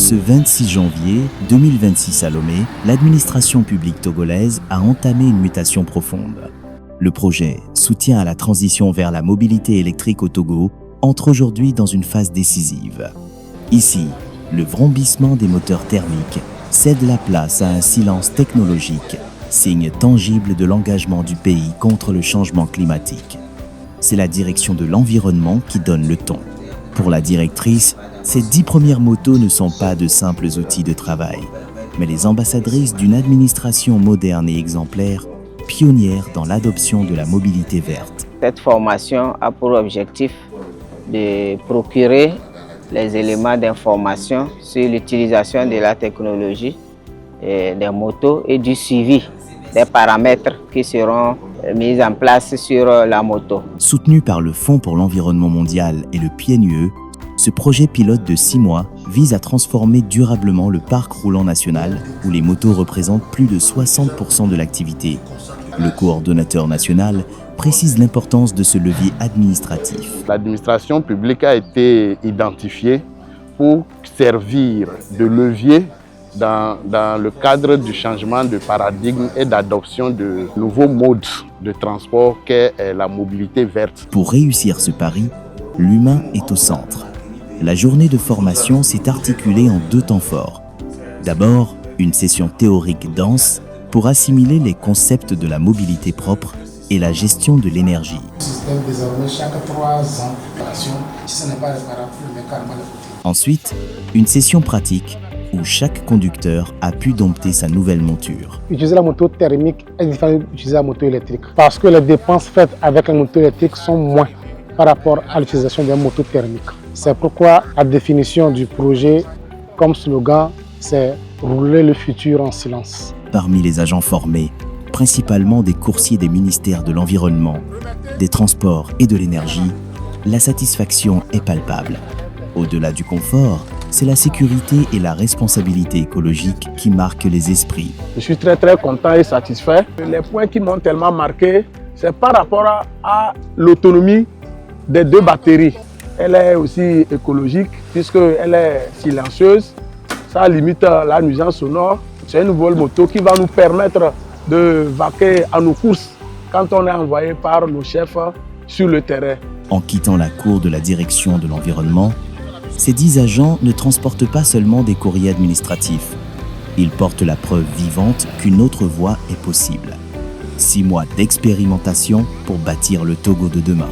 Ce 26 janvier 2026 à Lomé, l'administration publique togolaise a entamé une mutation profonde. Le projet Soutien à la transition vers la mobilité électrique au Togo entre aujourd'hui dans une phase décisive. Ici, le vrombissement des moteurs thermiques cède la place à un silence technologique, signe tangible de l'engagement du pays contre le changement climatique. C'est la direction de l'environnement qui donne le ton. Pour la directrice, ces 10 premières motos ne sont pas de simples outils de travail, mais les ambassadrices d'une administration moderne et exemplaire, pionnière dans l'adoption de la mobilité verte. Cette formation a pour objectif de procurer les éléments d'information sur l'utilisation de la technologie des motos et du suivi des paramètres qui seront mis en place sur la moto. Soutenu par le Fonds pour l'environnement mondial et le PNUE, ce projet pilote de 6 mois vise à transformer durablement le parc roulant national où les motos représentent plus de 60% de l'activité. Le coordonnateur national précise l'importance de ce levier administratif. L'administration publique a été identifiée pour servir de levier dans le cadre du changement de paradigme et d'adoption de nouveaux modes de transport qu'est la mobilité verte. Pour réussir ce pari, l'humain est au centre. La journée de formation s'est articulée en 2 temps forts. D'abord, une session théorique dense pour assimiler les concepts de la mobilité propre et la gestion de l'énergie. Ensuite, une session pratique où chaque conducteur a pu dompter sa nouvelle monture. Utiliser la moto thermique est différent d'utiliser la moto électrique parce que les dépenses faites avec la moto électrique sont moins par rapport à l'utilisation d'une moto thermique. C'est pourquoi la définition du projet comme slogan, c'est « Rouler le futur en silence ». Parmi les agents formés, principalement des coursiers des ministères de l'Environnement, des Transports et de l'Énergie, la satisfaction est palpable. Au-delà du confort, c'est la sécurité et la responsabilité écologique qui marquent les esprits. Je suis très content et satisfait. Les points qui m'ont tellement marqué, c'est par rapport à l'autonomie des 2 batteries. Elle est aussi écologique puisqu'elle est silencieuse. Ça limite la nuisance sonore. C'est une nouvelle moto qui va nous permettre de vaquer à nos courses quand on est envoyé par nos chefs sur le terrain. En quittant la cour de la direction de l'environnement, ces 10 agents ne transportent pas seulement des courriers administratifs. Ils portent la preuve vivante qu'une autre voie est possible. 6 mois d'expérimentation pour bâtir le Togo de demain.